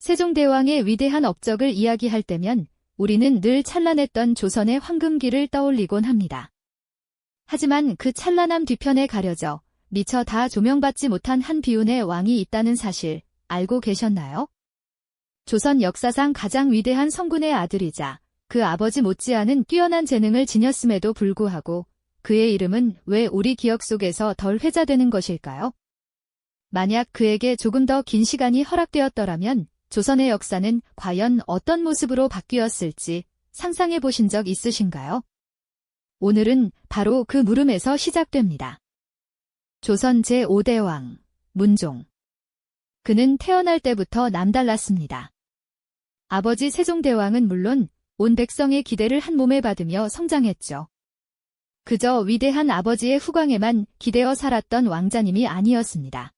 세종대왕의 위대한 업적을 이야기할 때면 우리는 늘 찬란했던 조선의 황금기를 떠올리곤 합니다. 하지만 그 찬란함 뒤편에 가려져 미처 다 조명받지 못한 한 비운의 왕이 있다는 사실 알고 계셨나요? 조선 역사상 가장 위대한 성군의 아들이자 그 아버지 못지않은 뛰어난 재능을 지녔음에도 불구하고 그의 이름은 왜 우리 기억 속에서 덜 회자되는 것일까요? 만약 그에게 조금 더 긴 시간이 허락되었더라면 조선의 역사는 과연 어떤 모습으로 바뀌었을지 상상해 보신 적 있으신가요? 오늘은 바로 그 물음에서 시작됩니다. 조선 제5대 왕, 문종. 그는 태어날 때부터 남달랐습니다. 아버지 세종대왕은 물론 온 백성의 기대를 한 몸에 받으며 성장했죠. 그저 위대한 아버지의 후광에만 기대어 살았던 왕자님이 아니었습니다.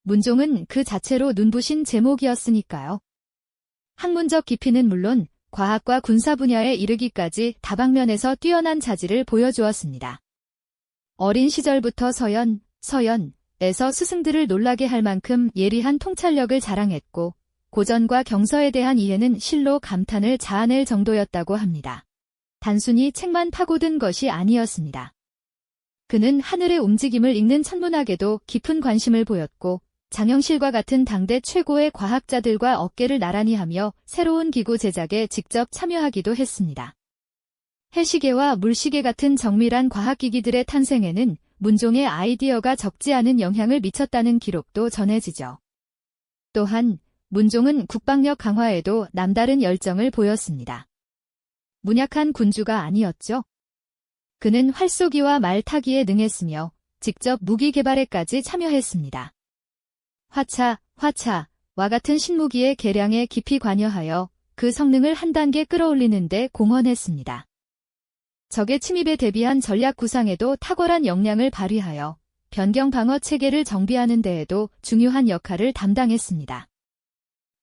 문종은 그 자체로 눈부신 제목이었으니까요. 학문적 깊이는 물론 과학과 군사 분야에 이르기까지 다방면에서 뛰어난 자질을 보여주었습니다. 어린 시절부터 서연에서 스승들을 놀라게 할 만큼 예리한 통찰력을 자랑했고 고전과 경서에 대한 이해는 실로 감탄을 자아낼 정도였다고 합니다. 단순히 책만 파고든 것이 아니었습니다. 그는 하늘의 움직임을 읽는 천문학에도 깊은 관심을 보였고 장영실과 같은 당대 최고의 과학자들과 어깨를 나란히 하며 새로운 기구 제작에 직접 참여하기도 했습니다. 해시계와 물시계 같은 정밀한 과학기기들의 탄생에는 문종의 아이디어가 적지 않은 영향을 미쳤다는 기록도 전해지죠. 또한 문종은 국방력 강화에도 남다른 열정을 보였습니다. 문약한 군주가 아니었죠. 그는 활쏘기와 말 타기에 능했으며 직접 무기 개발에까지 참여했습니다. 화차와 같은 신무기의 개량에 깊이 관여하여 그 성능을 한 단계 끌어올리는 데 공헌했습니다. 적의 침입에 대비한 전략 구상에도 탁월한 역량을 발휘하여 변경 방어 체계를 정비하는 데에도 중요한 역할을 담당했습니다.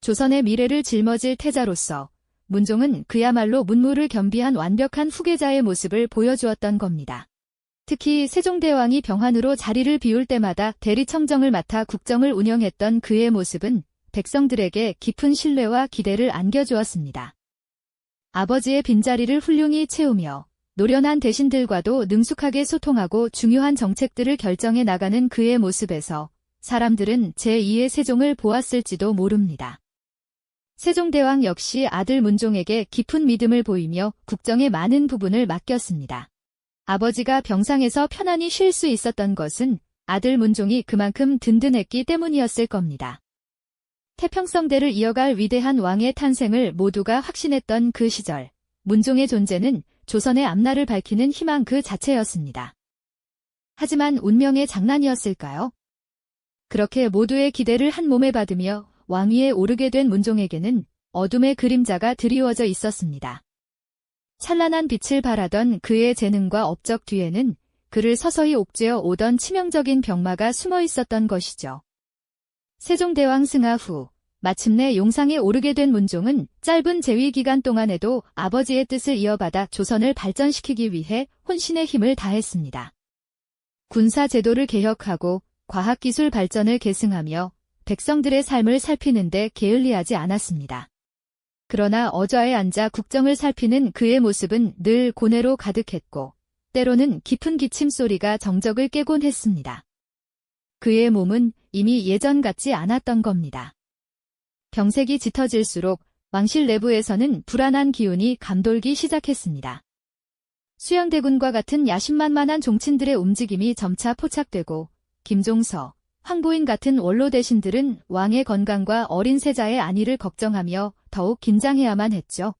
조선의 미래를 짊어질 태자로서 문종은 그야말로 문무를 겸비한 완벽한 후계자의 모습을 보여주었던 겁니다. 특히 세종대왕이 병환으로 자리를 비울 때마다 대리청정을 맡아 국정을 운영했던 그의 모습은 백성들에게 깊은 신뢰와 기대를 안겨주었습니다. 아버지의 빈자리를 훌륭히 채우며 노련한 대신들과도 능숙하게 소통하고 중요한 정책들을 결정해 나가는 그의 모습에서 사람들은 제2의 세종을 보았을지도 모릅니다. 세종대왕 역시 아들 문종에게 깊은 믿음을 보이며 국정의 많은 부분을 맡겼습니다. 아버지가 병상에서 편안히 쉴 수 있었던 것은 아들 문종이 그만큼 든든했기 때문이었을 겁니다. 태평성대를 이어갈 위대한 왕의 탄생을 모두가 확신했던 그 시절, 문종의 존재는 조선의 앞날을 밝히는 희망 그 자체였습니다. 하지만 운명의 장난이었을까요? 그렇게 모두의 기대를 한 몸에 받으며 왕위에 오르게 된 문종에게는 어둠의 그림자가 드리워져 있었습니다. 찬란한 빛을 발하던 그의 재능과 업적 뒤에는 그를 서서히 옥죄어 오던 치명적인 병마가 숨어 있었던 것이죠. 세종대왕 승하 후 마침내 용상에 오르게 된 문종은 짧은 재위 기간 동안에도 아버지의 뜻을 이어받아 조선을 발전시키기 위해 혼신의 힘을 다했습니다. 군사 제도를 개혁하고 과학기술 발전을 계승하며 백성들의 삶을 살피는 데 게을리하지 않았습니다. 그러나 어좌에 앉아 국정을 살피는 그의 모습은 늘 고뇌로 가득했고 때로는 깊은 기침 소리가 정적을 깨곤 했습니다. 그의 몸은 이미 예전 같지 않았던 겁니다. 병색이 짙어질수록 왕실 내부에서는 불안한 기운이 감돌기 시작했습니다. 수양대군과 같은 야심만만한 종친들의 움직임이 점차 포착되고 김종서, 황보인 같은 원로 대신들은 왕의 건강과 어린 세자의 안위를 걱정하며 더욱 긴장해야만 했죠.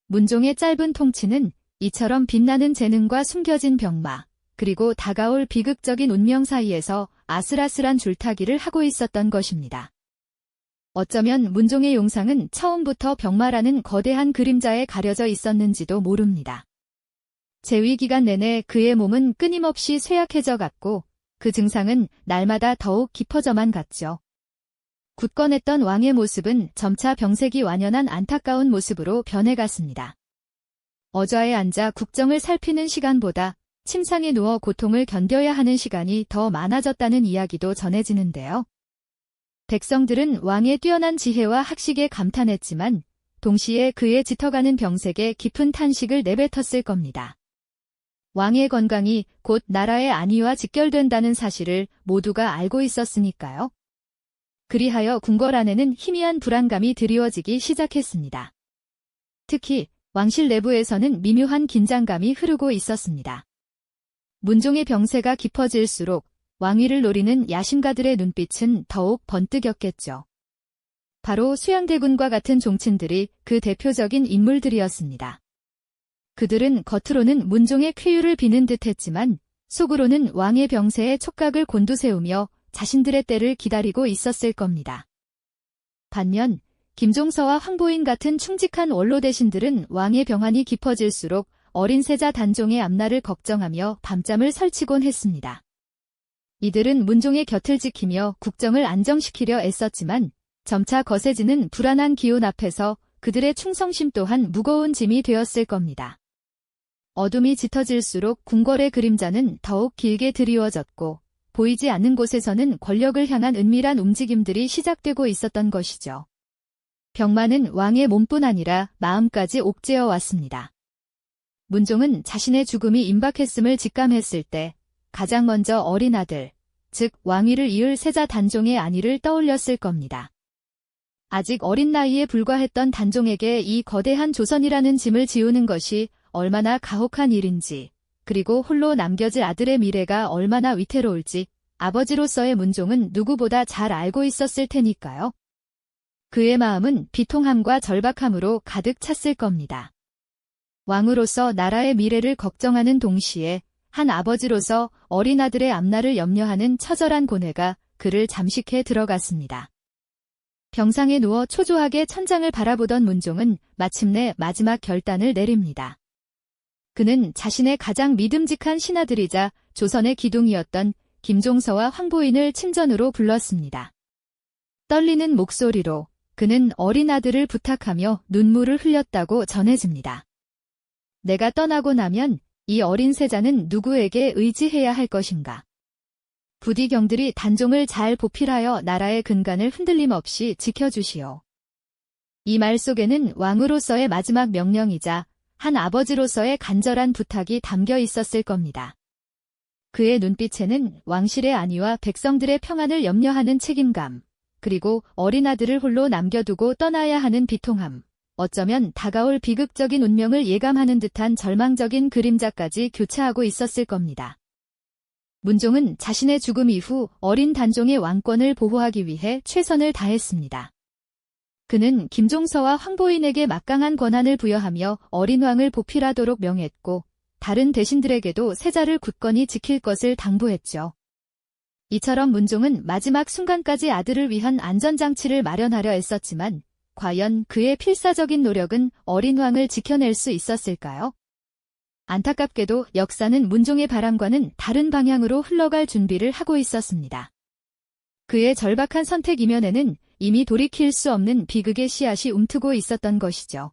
문종의 짧은 통치는 이처럼 빛나는 재능과 숨겨진 병마, 그리고 다가올 비극적인 운명 사이에서 아슬아슬한 줄타기를 하고 있었던 것입니다. 어쩌면 문종의 용상은 처음부터 병마라는 거대한 그림자에 가려져 있었는지도 모릅니다. 재위 기간 내내 그의 몸은 끊임없이 쇠약해져 갔고 그 증상은 날마다 더욱 깊어져만 갔죠. 굳건했던 왕의 모습은 점차 병색이 완연한 안타까운 모습으로 변해갔습니다. 어좌에 앉아 국정을 살피는 시간보다 침상에 누워 고통을 견뎌야 하는 시간이 더 많아졌다는 이야기도 전해지는데요. 백성들은 왕의 뛰어난 지혜와 학식에 감탄했지만 동시에 그의 짙어가는 병색에 깊은 탄식을 내뱉었을 겁니다. 왕의 건강이 곧 나라의 안위와 직결된다는 사실을 모두가 알고 있었으니까요. 그리하여 궁궐 안에는 희미한 불안감이 드리워지기 시작했습니다. 특히 왕실 내부에서는 미묘한 긴장감이 흐르고 있었습니다. 문종의 병세가 깊어질수록 왕위를 노리는 야심가들의 눈빛은 더욱 번뜩였겠죠. 바로 수양대군과 같은 종친들이 그 대표적인 인물들이었습니다. 그들은 겉으로는 문종의 쾌유를 비는 듯했지만 속으로는 왕의 병세에 촉각을 곤두세우며 자신들의 때를 기다리고 있었을 겁니다. 반면 김종서와 황보인 같은 충직한 원로 대신들은 왕의 병환이 깊어질수록 어린 세자 단종의 앞날을 걱정하며 밤잠을 설치곤 했습니다. 이들은 문종의 곁을 지키며 국정을 안정시키려 애썼지만 점차 거세지는 불안한 기운 앞에서 그들의 충성심 또한 무거운 짐이 되었을 겁니다. 어둠이 짙어질수록 궁궐의 그림자는 더욱 길게 드리워졌고 보이지 않는 곳에서는 권력을 향한 은밀한 움직임들이 시작되고 있었던 것이죠. 병만은 왕의 몸뿐 아니라 마음까지 옥죄어 왔습니다. 문종은 자신의 죽음이 임박했음을 직감했을 때 가장 먼저 어린 아들, 즉 왕위를 이을 세자 단종의 안위를 떠올렸을 겁니다. 아직 어린 나이에 불과했던 단종에게 이 거대한 조선이라는 짐을 지우는 것이 얼마나 가혹한 일인지, 그리고 홀로 남겨질 아들의 미래가 얼마나 위태로울지 아버지로서의 문종은 누구보다 잘 알고 있었을 테니까요. 그의 마음은 비통함과 절박함으로 가득 찼을 겁니다. 왕으로서 나라의 미래를 걱정하는 동시에 한 아버지로서 어린 아들의 앞날을 염려하는 처절한 고뇌가 그를 잠식해 들어갔습니다. 병상에 누워 초조하게 천장을 바라보던 문종은 마침내 마지막 결단을 내립니다. 그는 자신의 가장 믿음직한 신하들이자 조선의 기둥이었던 김종서와 황보인을 침전으로 불렀습니다. 떨리는 목소리로 그는 어린 아들을 부탁하며 눈물을 흘렸다고 전해집니다. 내가 떠나고 나면 이 어린 세자는 누구에게 의지해야 할 것인가? 부디 경들이 단종을 잘 보필하여 나라의 근간을 흔들림 없이 지켜주시오. 이 말 속에는 왕으로서의 마지막 명령이자 한 아버지로서의 간절한 부탁이 담겨 있었을 겁니다. 그의 눈빛에는 왕실의 안위와 백성들의 평안을 염려하는 책임감, 그리고 어린 아들을 홀로 남겨두고 떠나야 하는 비통함, 어쩌면 다가올 비극적인 운명을 예감하는 듯한 절망적인 그림자까지 교차하고 있었을 겁니다. 문종은 자신의 죽음 이후 어린 단종의 왕권을 보호하기 위해 최선을 다했습니다. 그는 김종서와 황보인에게 막강한 권한을 부여하며 어린 왕을 보필하도록 명했고 다른 대신들에게도 세자를 굳건히 지킬 것을 당부했죠. 이처럼 문종은 마지막 순간까지 아들을 위한 안전장치를 마련하려 애썼지만 과연 그의 필사적인 노력은 어린 왕을 지켜낼 수 있었을까요? 안타깝게도 역사는 문종의 바람과는 다른 방향으로 흘러갈 준비를 하고 있었습니다. 그의 절박한 선택 이면에는 이미 돌이킬 수 없는 비극의 씨앗이 움트고 있었던 것이죠.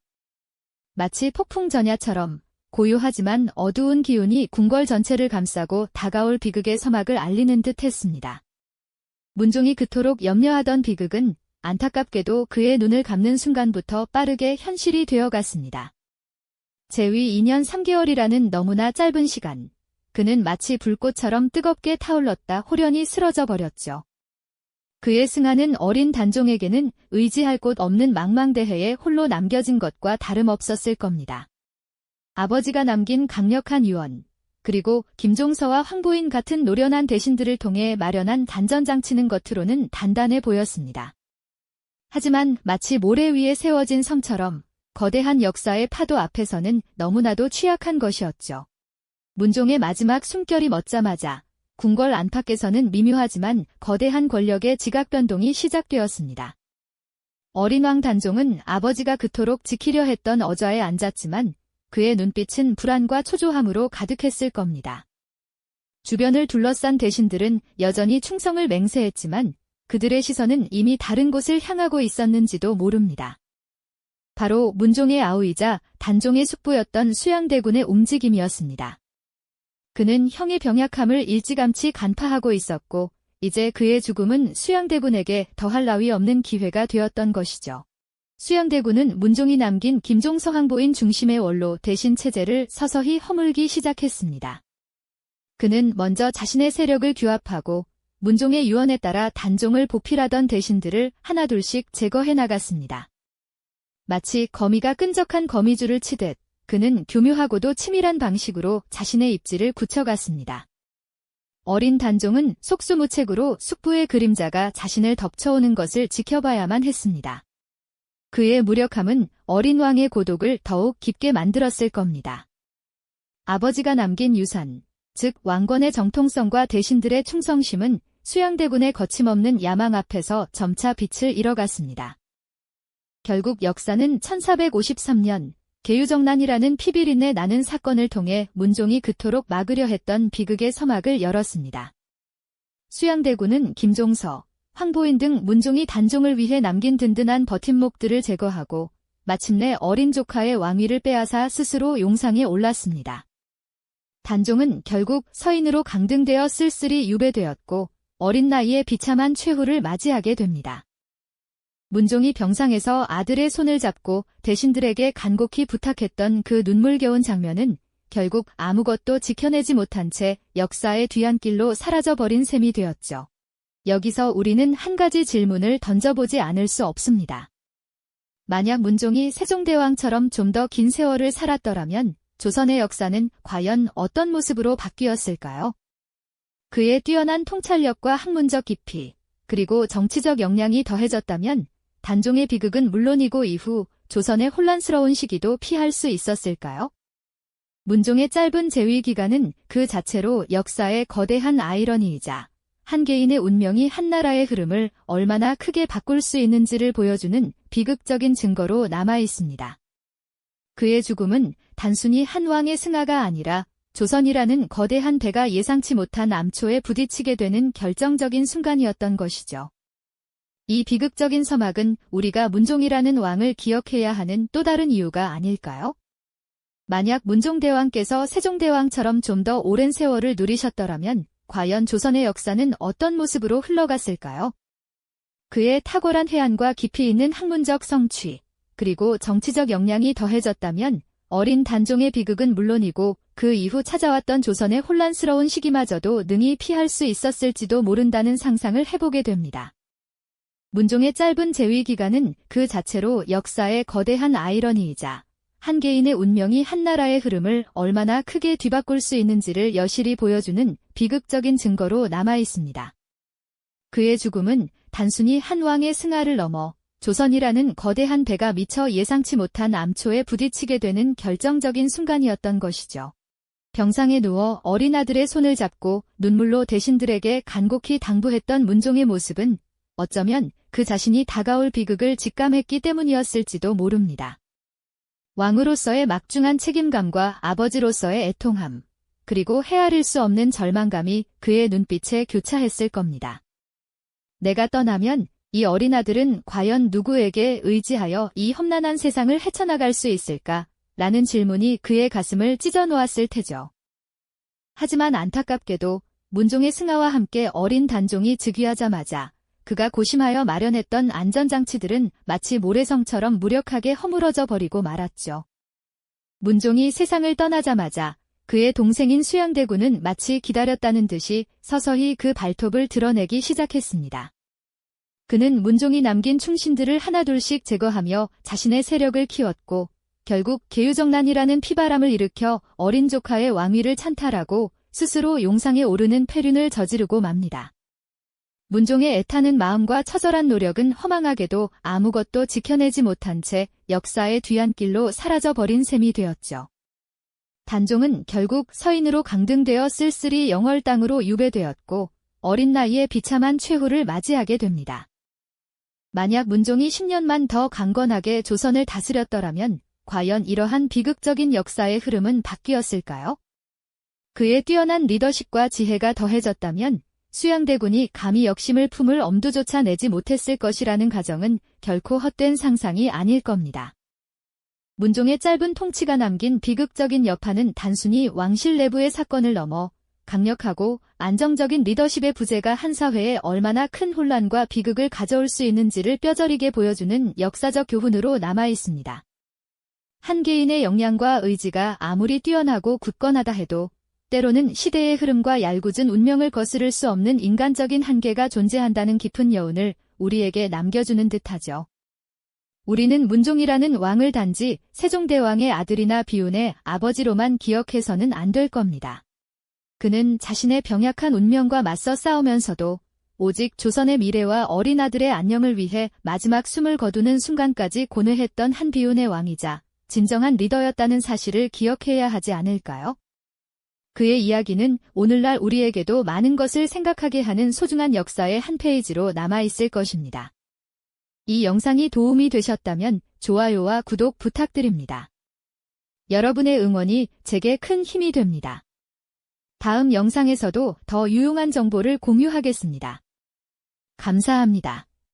마치 폭풍전야처럼 고요하지만 어두운 기운이 궁궐 전체를 감싸고 다가올 비극의 서막을 알리는 듯 했습니다. 문종이 그토록 염려하던 비극은 안타깝게도 그의 눈을 감는 순간부터 빠르게 현실이 되어갔습니다. 재위 2년 3개월이라는 너무나 짧은 시간, 그는 마치 불꽃처럼 뜨겁게 타올랐다 호련히 쓰러져 버렸죠. 그의 승하는 어린 단종에게는 의지할 곳 없는 망망대해에 홀로 남겨진 것과 다름없었을 겁니다. 아버지가 남긴 강력한 유언, 그리고 김종서와 황보인 같은 노련한 대신들을 통해 마련한 단전장치는 겉으로는 단단해 보였습니다. 하지만 마치 모래 위에 세워진 성처럼 거대한 역사의 파도 앞에서는 너무나도 취약한 것이었죠. 문종의 마지막 숨결이 멎자마자 궁궐 안팎에서는 미묘하지만 거대한 권력의 지각 변동이 시작되었습니다. 어린 왕 단종은 아버지가 그토록 지키려 했던 어좌에 앉았지만 그의 눈빛은 불안과 초조함으로 가득했을 겁니다. 주변을 둘러싼 대신들은 여전히 충성을 맹세했지만 그들의 시선은 이미 다른 곳을 향하고 있었는지도 모릅니다. 바로 문종의 아우이자 단종의 숙부였던 수양대군의 움직임이었습니다. 그는 형의 병약함을 일찌감치 간파하고 있었고 이제 그의 죽음은 수양대군에게 더할 나위 없는 기회가 되었던 것이죠. 수양대군은 문종이 남긴 김종서 황보인 중심의 원로 대신 체제를 서서히 허물기 시작했습니다. 그는 먼저 자신의 세력을 규합하고 문종의 유언에 따라 단종을 보필하던 대신들을 하나둘씩 제거해 나갔습니다. 마치 거미가 끈적한 거미줄을 치듯 그는 교묘하고도 치밀한 방식으로 자신의 입지를 굳혀갔습니다. 어린 단종은 속수무책으로 숙부의 그림자가 자신을 덮쳐오는 것을 지켜봐야만 했습니다. 그의 무력함은 어린 왕의 고독을 더욱 깊게 만들었을 겁니다. 아버지가 남긴 유산, 즉 왕권의 정통성과 대신들의 충성심은 수양대군의 거침없는 야망 앞에서 점차 빛을 잃어갔습니다. 결국 역사는 1453년 계유정난이라는 피비린내 나는 사건을 통해 문종이 그토록 막으려 했던 비극의 서막을 열었습니다. 수양대군은 김종서, 황보인 등 문종이 단종을 위해 남긴 든든한 버팀목들을 제거하고 마침내 어린 조카의 왕위를 빼앗아 스스로 용상에 올랐습니다. 단종은 결국 서인으로 강등되어 쓸쓸히 유배되었고 어린 나이에 비참한 최후를 맞이하게 됩니다. 문종이 병상에서 아들의 손을 잡고 대신들에게 간곡히 부탁했던 그 눈물겨운 장면은 결국 아무것도 지켜내지 못한 채 역사의 뒤안길로 사라져버린 셈이 되었죠. 여기서 우리는 한 가지 질문을 던져보지 않을 수 없습니다. 만약 문종이 세종대왕처럼 좀 더 긴 세월을 살았더라면 조선의 역사는 과연 어떤 모습으로 바뀌었을까요? 그의 뛰어난 통찰력과 학문적 깊이, 그리고 정치적 역량이 더해졌다면 단종의 비극은 물론이고 이후 조선의 혼란스러운 시기도 피할 수 있었을까요? 문종의 짧은 재위 기간은 그 자체로 역사의 거대한 아이러니이자 한 개인의 운명이 한 나라의 흐름을 얼마나 크게 바꿀 수 있는지를 보여주는 비극적인 증거로 남아 있습니다. 그의 죽음은 단순히 한 왕의 승하가 아니라 조선이라는 거대한 배가 예상치 못한 암초에 부딪히게 되는 결정적인 순간이었던 것이죠. 이 비극적인 서막은 우리가 문종이라는 왕을 기억해야 하는 또 다른 이유가 아닐까요? 만약 문종대왕께서 세종대왕처럼 좀 더 오랜 세월을 누리셨더라면 과연 조선의 역사는 어떤 모습으로 흘러갔을까요? 그의 탁월한 해안과 깊이 있는 학문적 성취, 그리고 정치적 역량이 더해졌다면 어린 단종의 비극은 물론이고 그 이후 찾아왔던 조선의 혼란스러운 시기마저도 능히 피할 수 있었을지도 모른다는 상상을 해보게 됩니다. 문종의 짧은 재위 기간은 그 자체로 역사의 거대한 아이러니이자 한 개인의 운명이 한 나라의 흐름을 얼마나 크게 뒤바꿀 수 있는지를 여실히 보여주는 비극적인 증거로 남아 있습니다. 그의 죽음은 단순히 한 왕의 승하를 넘어 조선이라는 거대한 배가 미처 예상치 못한 암초에 부딪히게 되는 결정적인 순간이었던 것이죠. 병상에 누워 어린 아들의 손을 잡고 눈물로 대신들에게 간곡히 당부했던 문종의 모습은 어쩌면 그 자신이 다가올 비극을 직감했기 때문이었을지도 모릅니다. 왕으로서의 막중한 책임감과 아버지로서의 애통함, 그리고 헤아릴 수 없는 절망감이 그의 눈빛에 교차했을 겁니다. 내가 떠나면 이 어린 아들은 과연 누구에게 의지하여 이 험난한 세상을 헤쳐나갈 수 있을까? 라는 질문이 그의 가슴을 찢어놓았을 테죠. 하지만 안타깝게도 문종의 승하와 함께 어린 단종이 즉위하자마자 그가 고심하여 마련했던 안전장치들은 마치 모래성처럼 무력하게 허물어져 버리고 말았죠. 문종이 세상을 떠나자마자 그의 동생인 수양대군은 마치 기다렸다는 듯이 서서히 그 발톱을 드러내기 시작했습니다. 그는 문종이 남긴 충신들을 하나둘씩 제거하며 자신의 세력을 키웠고 결국 계유정난이라는 피바람을 일으켜 어린 조카의 왕위를 찬탈하고 스스로 용상에 오르는 폐륜을 저지르고 맙니다. 문종의 애타는 마음과 처절한 노력은 허망하게도 아무것도 지켜내지 못한 채 역사의 뒤안길로 사라져버린 셈이 되었죠. 단종은 결국 서인으로 강등되어 쓸쓸히 영월 땅으로 유배되었고 어린 나이에 비참한 최후를 맞이하게 됩니다. 만약 문종이 10년만 더 강건하게 조선을 다스렸더라면 과연 이러한 비극적인 역사의 흐름은 바뀌었을까요? 그의 뛰어난 리더십과 지혜가 더해졌다면 수양대군이 감히 역심을 품을 엄두조차 내지 못했을 것이라는 가정은 결코 헛된 상상이 아닐 겁니다. 문종의 짧은 통치가 남긴 비극적인 여파는 단순히 왕실 내부의 사건을 넘어 강력하고 안정적인 리더십의 부재가 한 사회에 얼마나 큰 혼란과 비극을 가져올 수 있는지를 뼈저리게 보여주는 역사적 교훈으로 남아 있습니다. 한 개인의 역량과 의지가 아무리 뛰어나고 굳건하다 해도 때로는 시대의 흐름과 얄궂은 운명을 거스를 수 없는 인간적인 한계가 존재한다는 깊은 여운을 우리에게 남겨주는 듯하죠. 우리는 문종이라는 왕을 단지 세종대왕의 아들이나 비운의 아버지로만 기억해서는 안 될 겁니다. 그는 자신의 병약한 운명과 맞서 싸우면서도 오직 조선의 미래와 어린 아들의 안녕을 위해 마지막 숨을 거두는 순간까지 고뇌했던 한 비운의 왕이자 진정한 리더였다는 사실을 기억해야 하지 않을까요? 그의 이야기는 오늘날 우리에게도 많은 것을 생각하게 하는 소중한 역사의 한 페이지로 남아있을 것입니다. 이 영상이 도움이 되셨다면 좋아요와 구독 부탁드립니다. 여러분의 응원이 제게 큰 힘이 됩니다. 다음 영상에서도 더 유용한 정보를 공유하겠습니다. 감사합니다.